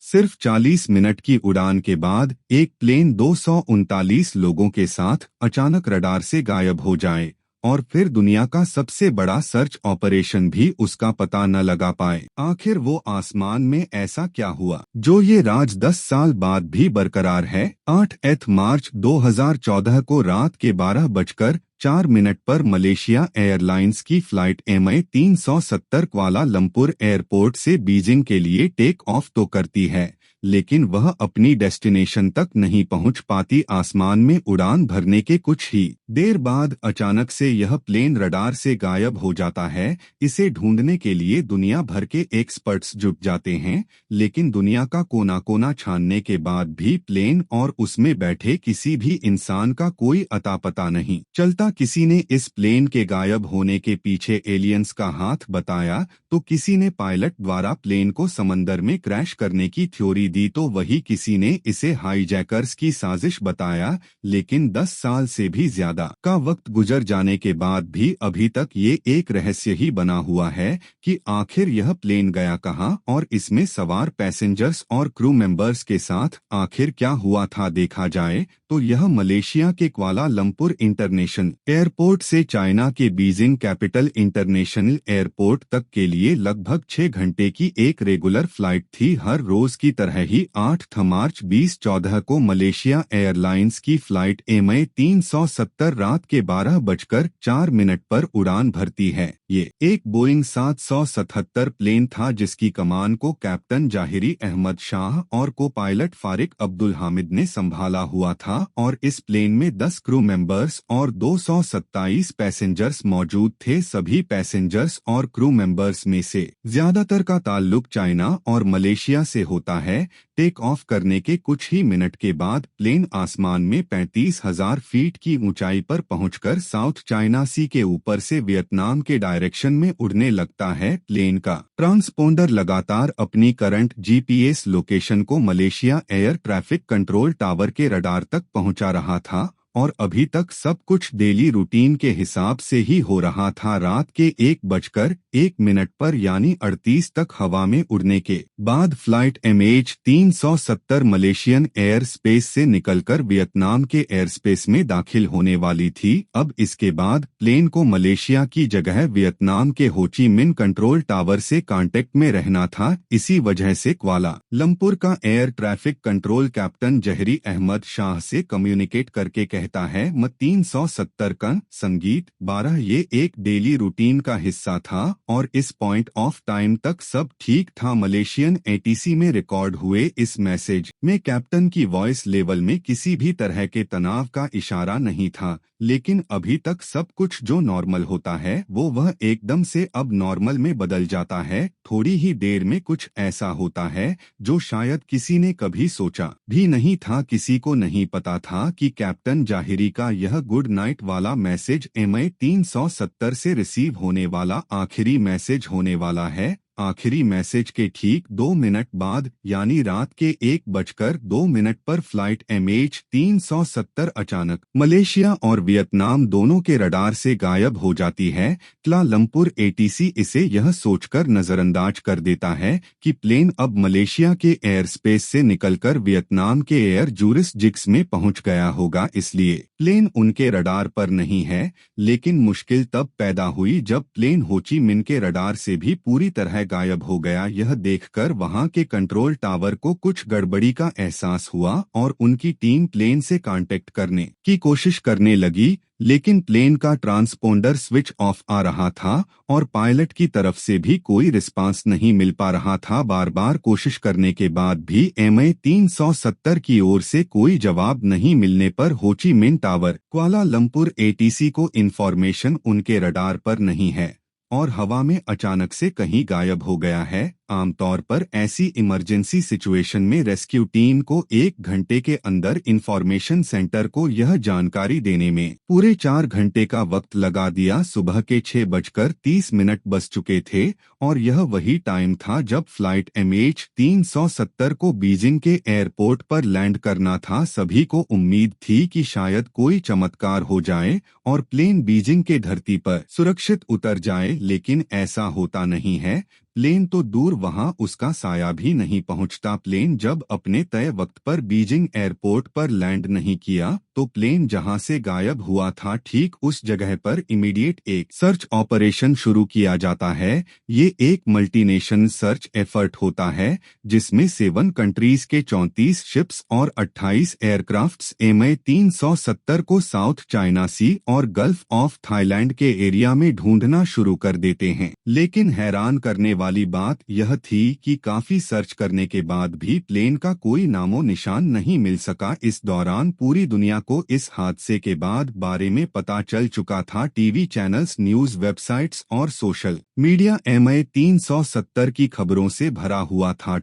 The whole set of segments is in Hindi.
सिर्फ 40 मिनट की उड़ान के बाद एक प्लेन 239 लोगों के साथ अचानक रडार से गायब हो जाए और फिर दुनिया का सबसे बड़ा सर्च ऑपरेशन भी उसका पता न लगा पाए। आखिर वो आसमान में ऐसा क्या हुआ जो ये राज 10 साल बाद भी बरकरार है। 8 मार्च 2014 को रात के 12:04 पर मलेशिया एयरलाइंस की फ्लाइट MH370 क्वालालंपुर एयरपोर्ट से बीजिंग के लिए टेक ऑफ तो करती है, लेकिन वह अपनी डेस्टिनेशन तक नहीं पहुंच पाती। आसमान में उड़ान भरने के कुछ ही देर बाद अचानक से यह प्लेन रडार से गायब हो जाता है। इसे ढूंढने के लिए दुनिया भर के एक्सपर्ट्स जुट जाते हैं, लेकिन दुनिया का कोना कोना छानने के बाद भी प्लेन और उसमें बैठे किसी भी इंसान का कोई अता पता नहीं चलता। किसी ने इस प्लेन के गायब होने के पीछे एलियंस का हाथ बताया, तो किसी ने पायलट द्वारा प्लेन को समंदर में क्रैश करने की थ्योरी दी, तो वही किसी ने इसे हाईजैकर्स की साजिश बताया। लेकिन 10 साल से भी ज्यादा का वक्त गुजर जाने के बाद भी अभी तक ये एक रहस्य ही बना हुआ है कि आखिर यह प्लेन गया कहां और इसमें सवार पैसेंजर्स और क्रू मेंबर्स के साथ आखिर क्या हुआ था। देखा जाए तो यह मलेशिया के क्वालालंपुर इंटरनेशनल एयरपोर्ट से चाइना के बीजिंग कैपिटल इंटरनेशनल एयरपोर्ट तक के लिए लगभग 6 घंटे की एक रेगुलर फ्लाइट थी। हर रोज की तरह ही 8 मार्च 2014 को मलेशिया एयरलाइंस की फ्लाइट MH370 रात के 12:04 पर उड़ान भरती है। ये एक बोइंग 777 प्लेन था जिसकी कमान को कैप्टन जाहिरी अहमद शाह और को पायलट फारिक अब्दुल हामिद ने संभाला हुआ था, और इस प्लेन में 10 क्रू मेंबर्स और 227 पैसेंजर्स मौजूद थे। सभी पैसेंजर्स और क्रू मेंबर्स में से ज्यादातर का ताल्लुक चाइना और मलेशिया से होता है। टेक ऑफ करने के कुछ ही मिनट के बाद प्लेन आसमान में 35,000 फीट की ऊंचाई पर पहुंचकर साउथ चाइना सी के ऊपर से वियतनाम के डायरेक्शन में उड़ने लगता है। प्लेन का ट्रांसपोंडर लगातार अपनी करंट GPS लोकेशन को Malaysia air traffic control tower के रडार तक पहुंचा रहा था, और अभी तक सब कुछ डेली रूटीन के हिसाब से ही हो रहा था। रात के 1:01 पर यानी 38 तक हवा में उड़ने के बाद flight MH370 Malaysian air space से निकलकर वियतनाम के एयर स्पेस में दाखिल होने वाली थी। अब इसके बाद प्लेन को मलेशिया की जगह वियतनाम के हो ची मिन कंट्रोल टावर से कांटेक्ट में रहना था। इसी वजह से क्वाला लंपुर का air traffic control captain Zaharie Ahmad Shah से कम्युनिकेट करके कहता है M370 का संगीत 12 ये एक डेली रूटीन का हिस्सा था और इस पॉइंट ऑफ टाइम तक सब ठीक था। मलेशियन ATC में रिकॉर्ड हुए इस मैसेज में कैप्टन की वॉइस लेवल में किसी भी तरह के तनाव का इशारा नहीं था, लेकिन अभी तक सब कुछ जो नॉर्मल होता है वह एकदम से अब नॉर्मल में बदल जाता है। थोड़ी ही देर में कुछ ऐसा होता है जो शायद किसी ने कभी सोचा भी नहीं था। किसी को नहीं पता था कि कैप्टन जाहिरी का यह गुड नाइट वाला मैसेज MH370 से रिसीव होने वाला आखिरी मैसेज होने वाला है। आखिरी मैसेज के ठीक 2 मिनट बाद यानी रात के 1:02 पर फ्लाइट MH370 अचानक मलेशिया और वियतनाम दोनों के रडार से गायब हो जाती है। क्वालालंपुर ATC इसे यह सोचकर नजरअंदाज कर देता है कि प्लेन अब मलेशिया के एयर स्पेस से निकलकर वियतनाम के एयर जुरिसडिक्शन में पहुंच गया होगा, इसलिए प्लेन उनके रडार पर नहीं है। लेकिन मुश्किल तब पैदा हुई जब प्लेन हो ची मिन के रडार से भी पूरी तरह गायब हो गया। यह देखकर वहां के कंट्रोल टावर को कुछ गड़बड़ी का एहसास हुआ और उनकी टीम प्लेन से कांटेक्ट करने की कोशिश करने लगी, लेकिन प्लेन का ट्रांसपोंडर स्विच ऑफ आ रहा था और पायलट की तरफ से भी कोई रिस्पांस नहीं मिल पा रहा था। बार बार कोशिश करने के बाद भी MH370 की ओर से कोई जवाब नहीं मिलने पर हो ची मिन टावर क्वालालंपुर ATC को इन्फॉर्मेशन उनके रडार पर नहीं है और हवा में अचानक से कहीं गायब हो गया है। आमतौर पर ऐसी इमरजेंसी सिचुएशन में रेस्क्यू टीम को 1 घंटे के अंदर इंफॉर्मेशन सेंटर को यह जानकारी देने में पूरे 4 घंटे का वक्त लगा दिया। सुबह के 6:30 बज चुके थे और यह वही टाइम था जब फ्लाइट MH370 को बीजिंग के एयरपोर्ट पर लैंड करना था। सभी को उम्मीद थी कि शायद कोई चमत्कार हो जाए और प्लेन बीजिंग के धरती पर सुरक्षित उतर जाए, लेकिन ऐसा होता नहीं है। प्लेन तो दूर वहां उसका साया भी नहीं पहुंचता। प्लेन जब अपने तय वक्त पर बीजिंग एयरपोर्ट पर लैंड नहीं किया तो प्लेन जहां से गायब हुआ था ठीक उस जगह पर इमीडिएट एक सर्च ऑपरेशन शुरू किया जाता है। ये एक मल्टीनेशनल सर्च एफर्ट होता है जिसमें 7 कंट्रीज के 34 शिप्स और 28 एयरक्राफ्ट्स MI-370 को साउथ चाइना सी और गल्फ ऑफ थाईलैंड के एरिया में ढूंढना शुरू कर देते हैं। लेकिन हैरान करने वाली बात यह थी कि काफी सर्च करने के बाद भी प्लेन का कोई नामो निशान नहीं मिल सका। इस दौरान पूरी दुनिया को इस हादसे के बाद बारे में पता चल चुका था। टीवी चैनल्स, न्यूज वेबसाइट्स और सोशल मीडिया MI-370 की खबरों से भरा हुआ था।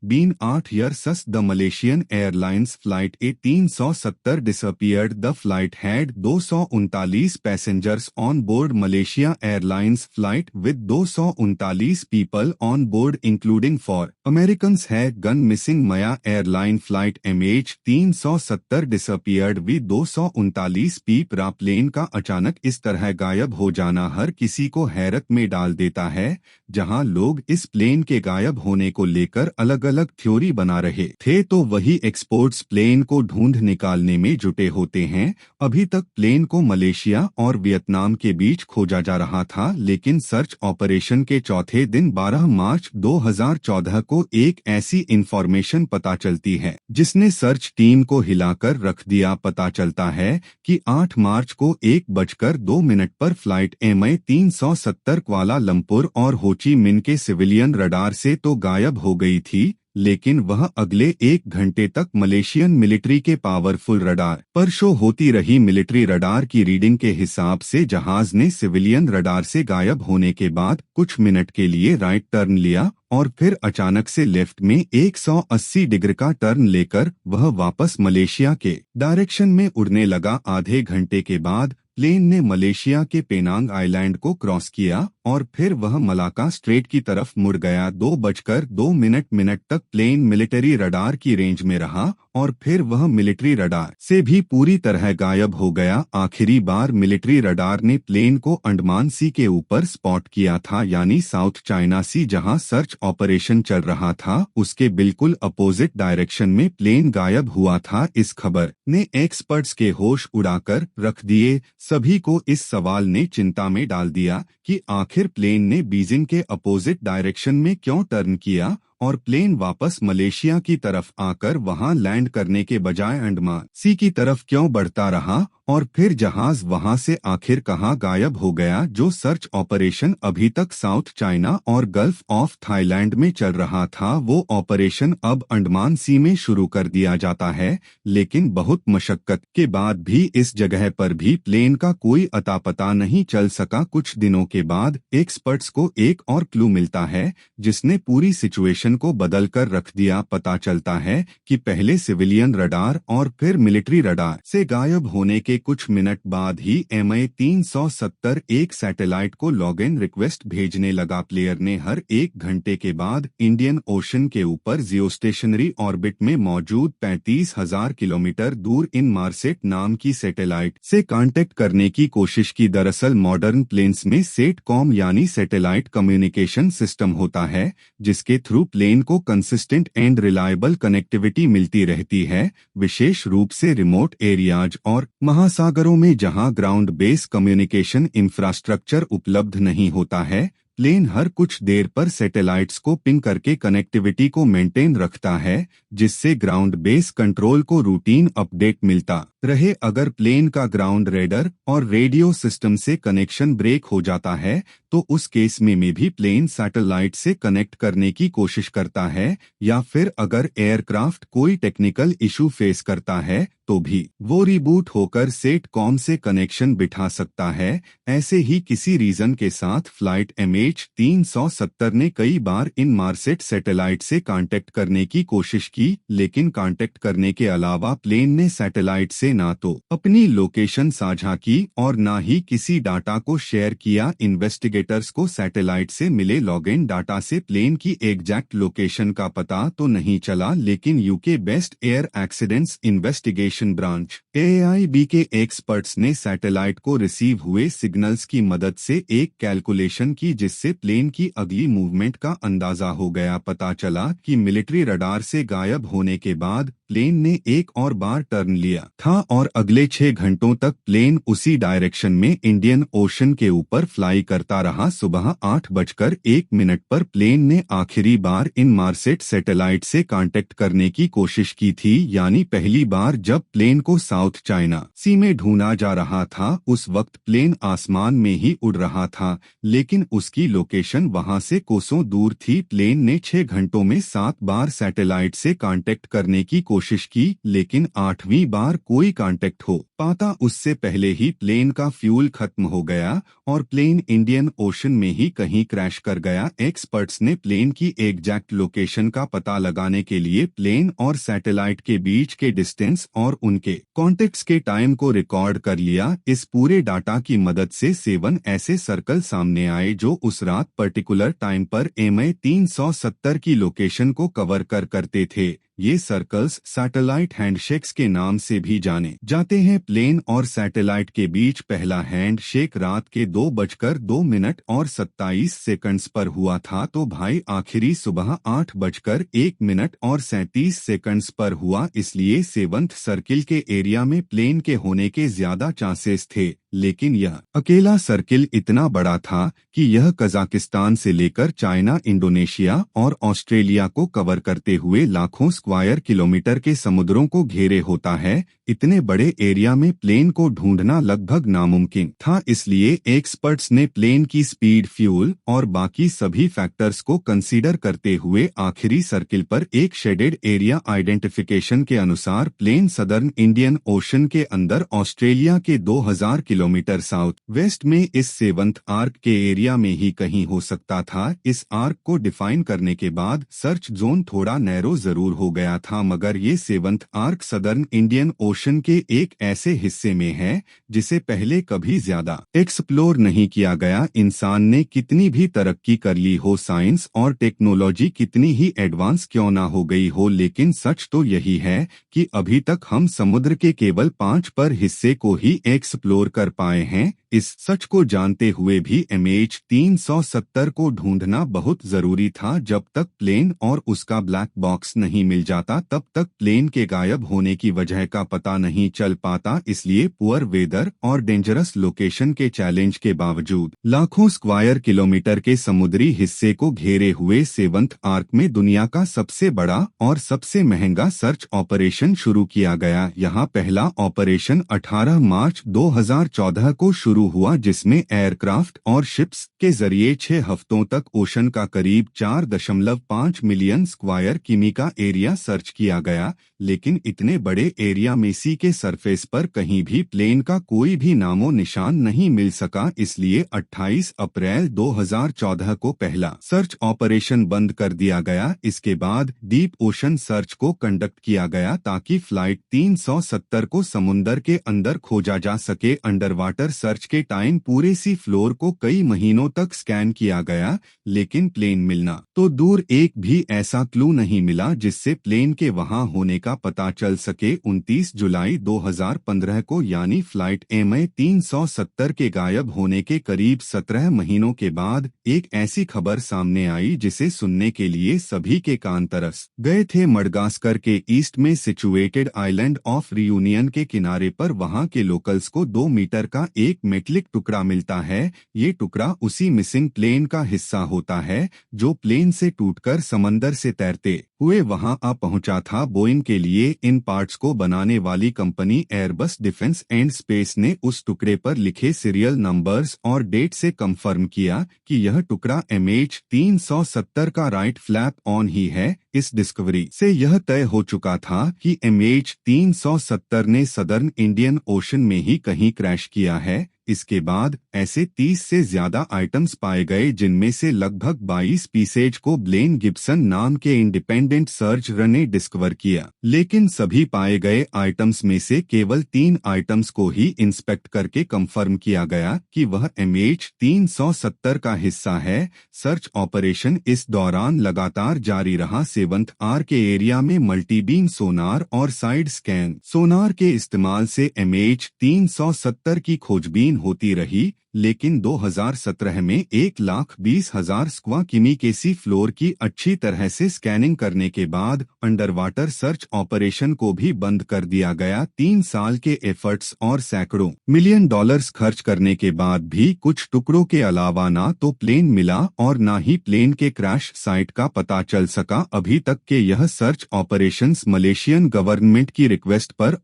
Been 8 years the Malaysian Airlines flight A370 disappeared. The flight had 239 passengers on board. Malaysia Airlines flight with 239 people on board including 4 Americans had gone missing. Maya Airline flight MH370 disappeared with 239 people. Plane का अचानक इस तरह गायब हो जाना हर किसी को हैरत में डाल देता है। जहां लोग इस प्लेन के गायब होने को लेकर अलग अलग थ्योरी बना रहे थे तो वही एक्सपर्ट्स प्लेन को ढूंढ निकालने में जुटे होते हैं। अभी तक प्लेन को मलेशिया और वियतनाम के बीच खोजा जा रहा था, लेकिन सर्च ऑपरेशन के चौथे दिन 12 मार्च 2014 को एक ऐसी इंफॉर्मेशन पता चलती है जिसने सर्च टीम को हिलाकर रख दिया। पता चलता है कि 8 मार्च को 1:02 पर फ्लाइट MI-370 क्वालालंपुर और होची मिन के सिविलियन रडार से तो गायब हो गई थी, लेकिन वह अगले 1 घंटे तक मलेशियन मिलिट्री के पावरफुल रडार पर शो होती रही। मिलिट्री रडार की रीडिंग के हिसाब से जहाज ने सिविलियन रडार से गायब होने के बाद कुछ मिनट के लिए राइट टर्न लिया और फिर अचानक से लेफ्ट में 180 डिग्री का टर्न लेकर वह वापस मलेशिया के डायरेक्शन में उड़ने लगा। आधे घंटे के बाद प्लेन ने मलेशिया के पेनांग आइलैंड को क्रॉस किया और फिर वह मलाका स्ट्रेट की तरफ मुड़ गया। 2:02 तक प्लेन मिलिट्री रडार की रेंज में रहा और फिर वह मिलिट्री रडार से भी पूरी तरह गायब हो गया। आखिरी बार मिलिट्री रडार ने प्लेन को अंडमान सी के ऊपर स्पॉट किया था, यानी साउथ चाइना सी जहां सर्च ऑपरेशन चल रहा था उसके बिल्कुल अपोजिट डायरेक्शन में प्लेन गायब हुआ था। इस खबर ने एक्सपर्ट्स के होश उड़ाकर रख दिए। सभी को इस सवाल ने चिंता में डाल दिया कि आखिर प्लेन ने बीजिंग के अपोजिट डायरेक्शन में क्यों टर्न किया और प्लेन वापस मलेशिया की तरफ आकर वहां लैंड करने के बजाय अंडमान सी की तरफ क्यों बढ़ता रहा और फिर जहाज वहां से आखिर कहां गायब हो गया। जो सर्च ऑपरेशन अभी तक साउथ चाइना और गल्फ ऑफ थाईलैंड में चल रहा था वो ऑपरेशन अब अंडमान सी में शुरू कर दिया जाता है, लेकिन बहुत मशक्कत के बाद भी इस जगह पर भी प्लेन का कोई अता पता नहीं चल सका। कुछ दिनों के बाद एक्सपर्ट्स को एक और क्लू मिलता है जिसने पूरी सिचुएशन को बदल कर रख दिया। पता चलता है कि पहले सिविलियन रडार और फिर मिलिट्री रडार से गायब होने के कुछ मिनट बाद ही MI-370 एक सैटेलाइट को लॉगिन रिक्वेस्ट भेजने लगा। प्लेयर ने हर 1 घंटे के बाद इंडियन ओशन के ऊपर जियोस्टेशनरी ऑर्बिट में मौजूद 35,000 किलोमीटर दूर इनमार्सेट नाम की सैटेलाइट से कांटेक्ट करने की कोशिश की। दरअसल मॉडर्न प्लेन्स में सेटकॉम यानी सैटेलाइट कम्युनिकेशन सिस्टम होता है जिसके थ्रू प्लेन को कंसिस्टेंट एंड रिलायबल कनेक्टिविटी मिलती रहती है, विशेष रूप से रिमोट एरियाज और महासागरों में जहां ग्राउंड बेस कम्युनिकेशन इंफ्रास्ट्रक्चर उपलब्ध नहीं होता है। प्लेन हर कुछ देर पर सैटेलाइट्स को पिंग करके कनेक्टिविटी को मेंटेन रखता है जिससे ग्राउंड बेस कंट्रोल को रूटीन अपडेट मिलता रहे। अगर प्लेन का ग्राउंड रेडर और रेडियो सिस्टम से कनेक्शन ब्रेक हो जाता है तो उस केस में भी प्लेन सैटेलाइट से कनेक्ट करने की कोशिश करता है, या फिर अगर एयरक्राफ्ट कोई टेक्निकल इशू फेस करता है तो भी वो रिबूट होकर सेटकॉम से कनेक्शन बिठा सकता है। ऐसे ही किसी रीजन के साथ फ्लाइट MH-370 ने कई बार इनमार्सेट सैटेलाइट से कांटेक्ट करने की कोशिश की, लेकिन कांटेक्ट करने के अलावा प्लेन ने सैटेलाइट से ना तो अपनी लोकेशन साझा की और ना ही किसी डाटा को शेयर किया। इन्वेस्टिगेट इन्वेस्टिगेटर्स को सैटेलाइट से मिले लॉगिन डाटा से प्लेन की एग्जैक्ट लोकेशन का पता तो नहीं चला, लेकिन UK best air accidents investigation branch AAIB के एक्सपर्ट्स ने सैटेलाइट को रिसीव हुए सिग्नल्स की मदद से एक कैलकुलेशन की, जिससे प्लेन की अगली मूवमेंट का अंदाजा हो गया। पता चला कि मिलिट्री रडार से गायब होने के बाद प्लेन ने एक और बार टर्न लिया था और अगले 6 घंटों तक प्लेन उसी डायरेक्शन में इंडियन ओशन के ऊपर फ्लाई करता रहा। सुबह 8:01 पर प्लेन ने आखिरी बार इनमार्सेट सैटेलाइट से कांटेक्ट करने की कोशिश की थी, यानी पहली बार जब प्लेन को साउथ चाइना सी में ढूंढा जा रहा था। उस वक्त प्लेन आसमान में ही उड़ रहा था, लेकिन उसकी लोकेशन वहां से कोसों दूर थी। प्लेन ने 6 घंटों में 7 बार सैटेलाइट से कांटेक्ट करने की कोशिश की, लेकिन 8वीं बार कोई कांटेक्ट हो पाता उससे पहले ही प्लेन का फ्यूल खत्म हो गया और प्लेन इंडियन ओशन में ही कहीं क्रैश कर गया। एक्सपर्ट्स ने प्लेन की एग्जैक्ट लोकेशन का पता लगाने के लिए प्लेन और सैटेलाइट के बीच के डिस्टेंस और उनके कॉन्टेक्ट्स के टाइम को रिकॉर्ड कर लिया। इस पूरे डाटा की मदद से 7 ऐसे सर्कल सामने आए जो उस रात पर्टिकुलर टाइम पर MI 370 की लोकेशन को कवर करते थे। ये सर्कल्स सैटेलाइट हैंडशेक्स के नाम से भी जाने जाते हैं। प्लेन और सैटेलाइट के बीच पहला हैंडशेक रात के 2:02 पर हुआ था, तो भाई आखिरी सुबह 8:01 पर हुआ। इसलिए 7th सर्किल के एरिया में प्लेन के होने के ज्यादा चांसेस थे, लेकिन यह अकेला सर्किल इतना बड़ा था कि यह कजाकिस्तान से लेकर चाइना, इंडोनेशिया और ऑस्ट्रेलिया को कवर करते हुए लाखों स्क्वायर किलोमीटर के समुद्रों को घेरे होता है। इतने बड़े एरिया में प्लेन को ढूंढना लगभग नामुमकिन था, इसलिए एक्सपर्ट्स ने प्लेन की स्पीड, फ्यूल और बाकी सभी फैक्टर्स को कंसीडर करते हुए आखिरी सर्किल पर एक शेडेड एरिया आइडेंटिफिकेशन के अनुसार प्लेन सदर्न इंडियन ओशन के अंदर ऑस्ट्रेलिया के 2000 किलोमीटर साउथ वेस्ट में इस 7th आर्क के एरिया में ही कहीं हो सकता था। इस आर्क को डिफाइन करने के बाद सर्च जोन थोड़ा नैरो जरूर हो गया था, मगर ये 7th arc southern Indian ocean के एक ऐसे हिस्से में है जिसे पहले कभी ज्यादा एक्सप्लोर नहीं किया गया। इंसान ने कितनी भी तरक्की कर ली हो, साइंस और टेक्नोलॉजी कितनी ही एडवांस क्यों ना हो गई हो, लेकिन सच तो यही है कि अभी तक हम समुद्र के केवल 5% हिस्से को ही एक्सप्लोर कर पाए हैं। इस सच को जानते हुए भी MH 370 को ढूंढना बहुत जरूरी था। जब तक प्लेन और उसका ब्लैक बॉक्स नहीं मिल जाता, तब तक प्लेन के गायब होने की वजह का पता नहीं चल पाता। इसलिए पुअर वेदर और डेंजरस लोकेशन के चैलेंज के बावजूद लाखों स्क्वायर किलोमीटर के समुद्री हिस्से को घेरे हुए 7th आर्क में दुनिया का सबसे बड़ा और सबसे महंगा सर्च ऑपरेशन शुरू किया गया। यहाँ पहला ऑपरेशन 18 मार्च 2014 को शुरू हुआ, जिसमें एयरक्राफ्ट और शिप्स के जरिए 6 हफ्तों तक ओशन का करीब 4.5 मिलियन स्क्वायर किमी का एरिया सर्च किया गया। लेकिन इतने बड़े एरिया में सी के सरफेस पर कहीं भी प्लेन का कोई भी नामो निशान नहीं मिल सका। इसलिए 28 अप्रैल 2014 को पहला सर्च ऑपरेशन बंद कर दिया गया। इसके बाद डीप ओशन सर्च को कंडक्ट किया गया ताकि फ्लाइट 370 को समुंदर के अंदर खोजा जा सके। अंडर वाटर सर्च के टाइम पूरे सी फ्लोर को कई महीनों तक स्कैन किया गया, लेकिन प्लेन मिलना तो दूर, एक भी ऐसा क्लू नहीं मिला जिससे प्लेन के वहां होने का पता चल सके। 29 जुलाई 2015 को यानी फ्लाइट MI 370 के गायब होने के करीब 17 महीनों के बाद एक ऐसी खबर सामने आई जिसे सुनने के लिए सभी के कान तरस गए थे। मडगास्कर के ईस्ट में सिचुएटेड आइलैंड ऑफ रियूनियन के किनारे पर वहां के लोकल्स को 2 मीटर का एक मेटलिक टुकड़ा मिलता है। ये टुकड़ा उसी मिसिंग प्लेन का हिस्सा होता है जो प्लेन से टूटकर समंदर से तैरते हुए वहां आ पहुंचा था। बोइंग के लिए इन पार्ट्स को बनाने वाली company Airbus defence and space ने उस टुकड़े पर लिखे सीरियल नंबर्स और डेट से कंफर्म किया कि यह टुकड़ा MH 370 का राइट फ्लैप ऑन ही है। इस डिस्कवरी से यह तय हो चुका था कि MH370 ने सदर्न इंडियन ओशन में ही कहीं क्रैश किया है। इसके बाद ऐसे 30 से ज्यादा आइटम्स पाए गए, जिनमें से लगभग 22 पीसेज को ब्लेन गिब्सन नाम के इंडिपेंडेंट सर्चर ने डिस्कवर किया। लेकिन सभी पाए गए आइटम्स में से केवल 3 आइटम्स को ही इंस्पेक्ट करके कंफर्म किया गया कि वह MH370 का हिस्सा है। सर्च ऑपरेशन इस दौरान लगातार जारी रहा। 7th आर के एरिया में मल्टीबीम सोनार और साइड स्कैन सोनार के इस्तेमाल से MH370 की खोजबीन होती रही, लेकिन 2017 में 1,20,000 स्क्वायर किमी के सी फ्लोर की अच्छी तरह से स्कैनिंग करने के बाद अंडर वाटर सर्च ऑपरेशन को भी बंद कर दिया गया। 3 साल के एफर्ट्स और सैकड़ों मिलियन डॉलर्स खर्च करने के बाद भी कुछ टुकड़ों के अलावा ना तो प्लेन मिला और ना ही प्लेन के क्रैश साइट का पता चल सका। अभी तक के यह सर्च ऑपरेशंस मलेशियन गवर्नमेंट की रिक्वेस्ट पर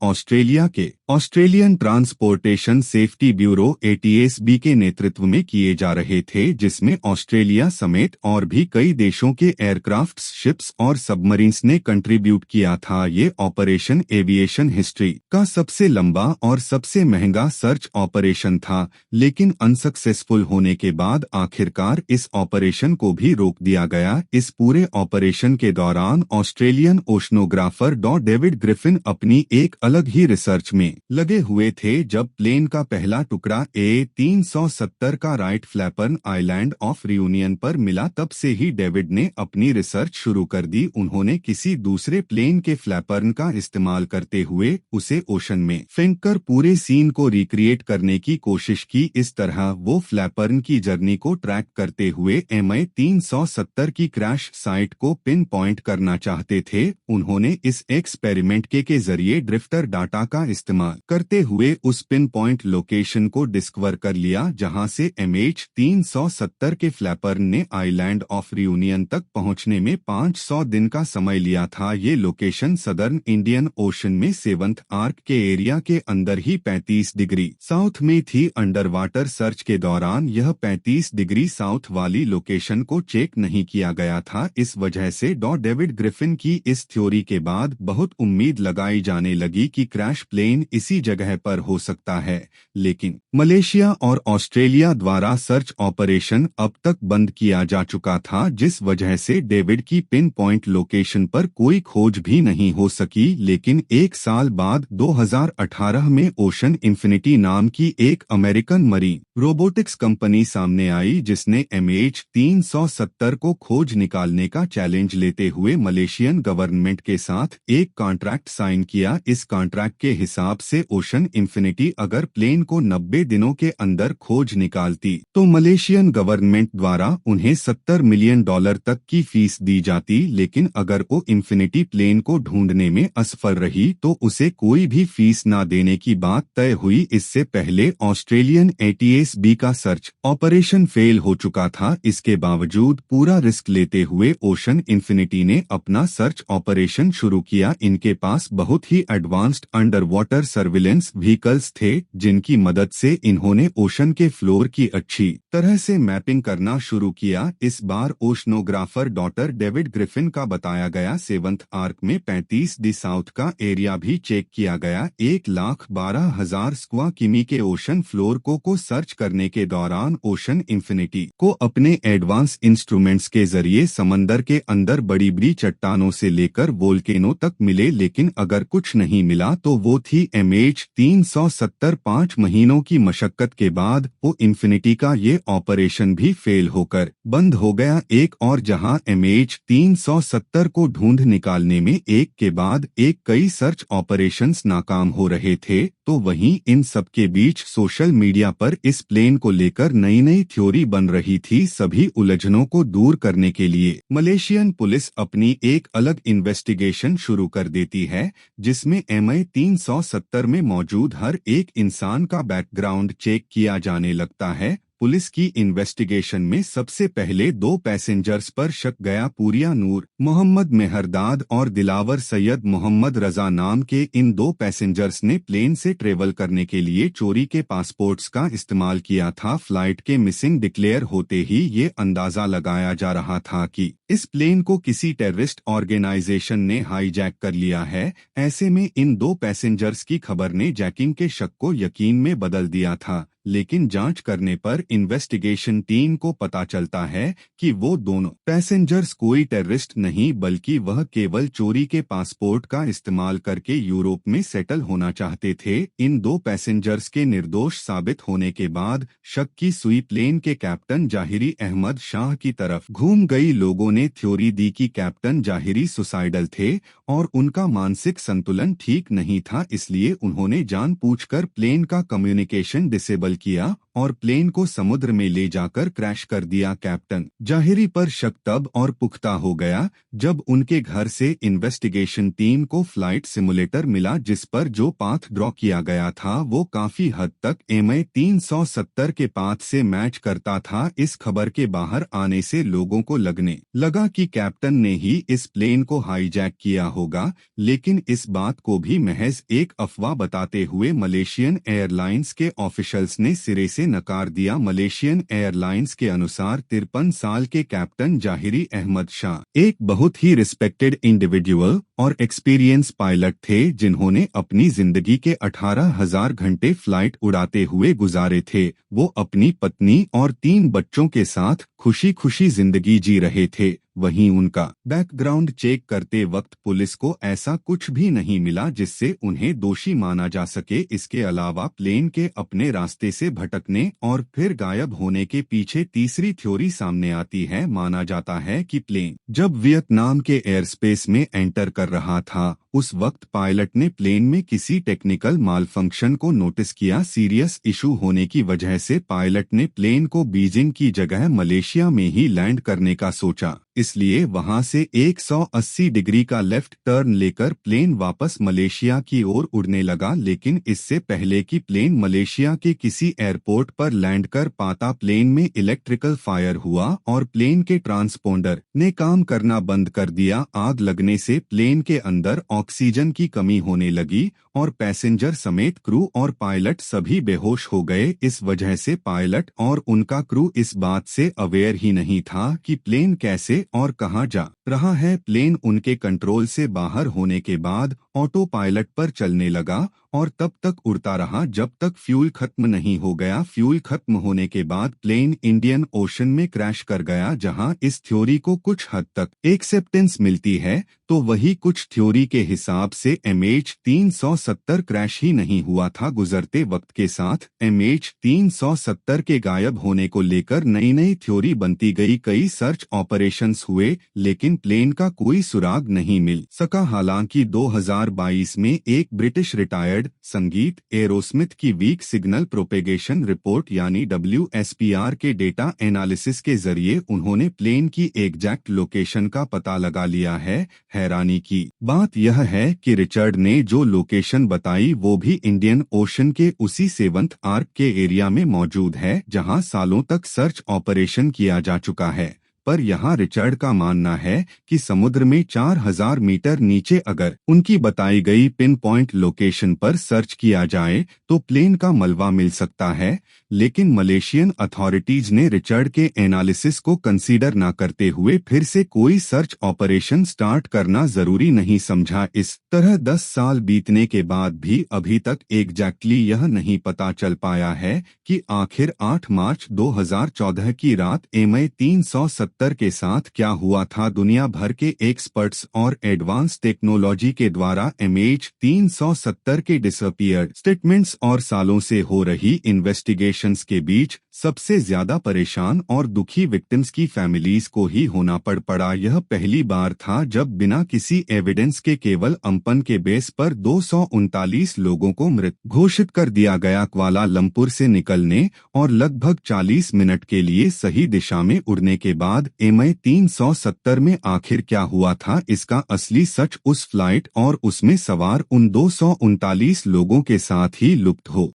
Australian transportation safety bureau ATSB के नेतृत्व में किए जा रहे थे, जिसमें ऑस्ट्रेलिया समेत और भी कई देशों के एयरक्राफ्ट्स, शिप्स और सबमरीन्स ने कंट्रीब्यूट किया था। ये ऑपरेशन एविएशन हिस्ट्री का सबसे लंबा और सबसे महंगा सर्च ऑपरेशन था, लेकिन अनसक्सेसफुल होने के बाद आखिरकार इस ऑपरेशन को भी रोक दिया गया। इस पूरे ऑपरेशन के दौरान ऑस्ट्रेलियन ओशनोग्राफर डॉ डेविड ग्रिफिन अपनी एक अलग ही रिसर्च में लगे हुए थे। जब प्लेन का पहला टुकड़ा A370 का राइट फ्लैपर्न आइलैंड ऑफ रियूनियन पर मिला, तब से ही डेविड ने अपनी रिसर्च शुरू कर दी। उन्होंने किसी दूसरे प्लेन के फ्लैपर्न का इस्तेमाल करते हुए उसे ओशन में फेंककर पूरे सीन को रिक्रिएट करने की कोशिश की। इस तरह वो फ्लैपर्न की जर्नी को ट्रैक करते हुए MH370 की क्रैश साइट को पिन पॉइंट करना चाहते थे। उन्होंने इस एक्सपेरिमेंट के जरिए ड्रिफ्टर डाटा का इस्तेमाल करते हुए उस पिन पॉइंट लोकेशन को डिस्कवर कर लिया, जहां से MH370 के फ्लैपर्न ने आइलैंड ऑफ रियूनियन तक पहुंचने में 500 दिन का समय लिया था। ये लोकेशन सदर्न इंडियन ओशन में 7th आर्क के एरिया के अंदर ही 35 डिग्री साउथ में थी। अंडर वाटर सर्च के दौरान यह 35 डिग्री साउथ वाली लोकेशन को चेक नहीं किया गया था। इस वजह से डॉ डेविड ग्रिफिन की इस थ्योरी के बाद बहुत उम्मीद लगाई जाने लगी कि क्रैश प्लेन इसी जगह पर हो सकता है, लेकिन मलेशिया और ऑस्ट्रेलिया द्वारा सर्च ऑपरेशन अब तक बंद किया जा चुका था, जिस वजह से डेविड की पिन पॉइंट लोकेशन पर कोई खोज भी नहीं हो सकी। लेकिन एक साल बाद 2018 में ओशन इंफिनिटी नाम की एक अमेरिकन मरीन रोबोटिक्स कंपनी सामने आई, जिसने MH370 को खोज निकालने का चैलेंज लेते हुए मलेशियन गवर्नमेंट के साथ एक कॉन्ट्रैक्ट साइन किया। इस कॉन्ट्रैक्ट के हिसाब से ओशन इंफिनिटी अगर प्लेन को 90 दिनों के अंदर खोज निकालती तो मलेशियन गवर्नमेंट द्वारा उन्हें $70 मिलियन तक की फीस दी जाती। लेकिन अगर वो इंफिनिटी प्लेन को ढूंढने में असफल रही तो उसे कोई भी फीस न देने की बात तय हुई। इससे पहले ऑस्ट्रेलियन ATSB का सर्च ऑपरेशन फेल हो चुका था। इसके बावजूद पूरा रिस्क लेते हुए ओशन इंफिनिटी ने अपना सर्च ऑपरेशन शुरू किया। इनके पास बहुत ही advanced under water surveillance vehicles थे, जिनकी मदद से इन्होंने ओशन के फ्लोर की अच्छी तरह से मैपिंग करना शुरू किया। इस बार ओशनोग्राफर डॉक्टर डेविड ग्रिफिन का बताया गया 7th आर्क में 35 डी साउथ का एरिया भी चेक किया गया। 1,12,000 स्क्वायर किमी के ओशन फ्लोर को सर्च करने के दौरान ओशन इंफिनिटी को अपने एडवांस इंस्ट्रूमेंट्स के जरिए समंदर के अंदर बड़ी बड़ी चट्टानों से लेकर वोल्केनो तक मिले, लेकिन अगर कुछ नहीं मिला तो वो थी MH370। 5 महीनों की मशक्कत के बाद वो इंफिनिटी का ये ऑपरेशन भी फेल होकर बंद हो गया। एक और जहां MH370 को ढूंढ निकालने में एक के बाद एक कई सर्च ऑपरेशंस नाकाम हो रहे थे, तो वहीं इन सब के बीच सोशल मीडिया पर इस प्लेन को लेकर नई नई थ्योरी बन रही थी। सभी उलझनों को दूर करने के लिए मलेशियन पुलिस अपनी एक अलग इन्वेस्टिगेशन शुरू कर देती है, जिसमें MH370 में मौजूद हर एक इंसान का बैकग्राउंड चेक किया जाने लगता है। पुलिस की इन्वेस्टिगेशन में सबसे पहले 2 पैसेंजर्स पर शक गया। पूरिया नूर मोहम्मद मेहरदाद और दिलावर सैयद मोहम्मद रजा नाम के इन 2 पैसेंजर्स ने प्लेन से ट्रेवल करने के लिए चोरी के पासपोर्ट्स का इस्तेमाल किया था। फ्लाइट के मिसिंग डिक्लेयर होते ही ये अंदाजा लगाया जा रहा था कि इस प्लेन को किसी टेररिस्ट ऑर्गेनाइजेशन ने हाईजैक कर लिया है। ऐसे में इन 2 पैसेंजर्स की खबर ने जैकिंग के शक को यकीन में बदल दिया था, लेकिन जांच करने पर इन्वेस्टिगेशन टीम को पता चलता है कि वो दोनों पैसेंजर्स कोई टेररिस्ट नहीं बल्कि वह केवल चोरी के पासपोर्ट का इस्तेमाल करके यूरोप में सेटल होना चाहते थे। इन 2 पैसेंजर्स के निर्दोष साबित होने के बाद शक की सुई प्लेन के कैप्टन जाहिरी अहमद शाह की तरफ घूम गई। लोगों ने थ्योरी दी कि कैप्टन जाहिरी सुसाइडल थे और उनका मानसिक संतुलन ठीक नहीं था, इसलिए उन्होंने जानबूझकर प्लेन का कम्युनिकेशन डिसेबल किया और प्लेन को समुद्र में ले जाकर क्रैश कर दिया। कैप्टन जाहिरी पर शक तब और पुख्ता हो गया जब उनके घर से इन्वेस्टिगेशन टीम को फ्लाइट सिमुलेटर मिला जिस पर जो पाथ ड्रॉ किया गया था वो काफी हद तक MH 370 के पाथ से मैच करता था। इस खबर के बाहर आने से लोगों को लगने लगा कि कैप्टन ने ही इस प्लेन को हाईजैक किया होगा, लेकिन इस बात को भी महज एक अफवाह बताते हुए मलेशियन एयरलाइंस के ऑफिशियल्स ने सिरे से नकार दिया। मलेशियन एयरलाइंस के अनुसार 53 साल के कैप्टन जाहिरी अहमद शाह एक बहुत ही रिस्पेक्टेड इंडिविजुअल और एक्सपीरियंस पायलट थे जिन्होंने अपनी जिंदगी के 18,000 घंटे फ्लाइट उड़ाते हुए गुजारे थे। वो अपनी पत्नी और 3 बच्चों के साथ खुशी खुशी जिंदगी जी रहे थे। वहीं उनका बैकग्राउंड चेक करते वक्त पुलिस को ऐसा कुछ भी नहीं मिला जिससे उन्हें दोषी माना जा सके। इसके अलावा प्लेन के अपने रास्ते से भटकने और फिर गायब होने के पीछे तीसरी थ्योरी सामने आती है। माना जाता है कि प्लेन जब वियतनाम के एयरस्पेस में एंटर कर रहा था उस वक्त पायलट ने प्लेन में किसी टेक्निकल मालफंक्शन को नोटिस किया। सीरियस इशू होने की वजह से पायलट ने प्लेन को बीजिंग की जगह मलेशिया में ही लैंड करने का सोचा, इसलिए वहां से 180 डिग्री का लेफ्ट टर्न लेकर प्लेन वापस मलेशिया की ओर उड़ने लगा। लेकिन इससे पहले कि प्लेन मलेशिया के किसी एयरपोर्ट पर लैंड कर पाता, प्लेन में इलेक्ट्रिकल फायर हुआ और प्लेन के ट्रांसपोंडर ने काम करना बंद कर दिया। आग लगने से प्लेन के अंदर ऑक्सीजन की कमी होने लगी और पैसेंजर समेत क्रू और पायलट सभी बेहोश हो गए। इस वजह से पायलट और उनका क्रू इस बात से अवेयर ही नहीं था कि प्लेन कैसे और कहां जा रहा है। प्लेन उनके कंट्रोल से बाहर होने के बाद ऑटो पायलट पर चलने लगा और तब तक उड़ता रहा जब तक फ्यूल खत्म नहीं हो गया। फ्यूल खत्म होने के बाद प्लेन इंडियन ओशन में क्रैश कर गया। जहां इस थ्योरी को कुछ हद तक एक्सेप्टेंस मिलती है तो वही कुछ थ्योरी के हिसाब से MH 370 क्रैश ही नहीं हुआ था। गुजरते वक्त के साथ MH 370 के गायब होने को लेकर नई नई थ्योरी बनती गई। कई सर्च ऑपरेशंस हुए लेकिन प्लेन का कोई सुराग नहीं मिल सका। हालांकि 2022 में एक ब्रिटिश रिटायर्ड संगीत एरोस्मिथ की वीक सिग्नल प्रोपेगेशन रिपोर्ट यानी WSPR के डेटा एनालिसिस के जरिए उन्होंने प्लेन की एग्जैक्ट लोकेशन का पता लगा लिया है। हैरानी की बात यह है कि रिचर्ड ने जो लोकेशन बताई वो भी इंडियन ओशन के उसी 7th आर्क के एरिया में मौजूद है जहां सालों तक सर्च ऑपरेशन किया जा चुका है। पर यहाँ रिचर्ड का मानना है कि समुद्र में 4000 मीटर नीचे अगर उनकी बताई गई पिन पॉइंट लोकेशन पर सर्च किया जाए तो प्लेन का मलबा मिल सकता है। लेकिन मलेशियन अथॉरिटीज ने रिचर्ड के एनालिसिस को कंसीडर न करते हुए फिर से कोई सर्च ऑपरेशन स्टार्ट करना जरूरी नहीं समझा। इस तरह 10 साल बीतने के बाद भी अभी तक एग्जैक्टली यह नहीं पता चल पाया है कि आखिर 8 मार्च 2014 की रात MH 370 के साथ क्या हुआ था। दुनिया भर के एक्सपर्ट्स और एडवांस टेक्नोलॉजी के द्वारा MH 370 के डिसअपीयर्ड स्टेटमेंट्स और सालों से हो रही इन्वेस्टिगेशंस के बीच सबसे ज्यादा परेशान और दुखी विक्टिम्स की फैमिलीज को ही होना पड़ा। यह पहली बार था जब बिना किसी एविडेंस के केवल अम्पन के बेस पर 239 लोगों को मृत घोषित कर दिया गया। क्वालालंपुर से निकलने और लगभग 40 मिनट के लिए सही दिशा में उड़ने के बाद MH 370 में आखिर क्या हुआ था, इसका असली सच उस फ्लाइट और उसमें सवार उन 239 लोगों के साथ ही लुप्त हो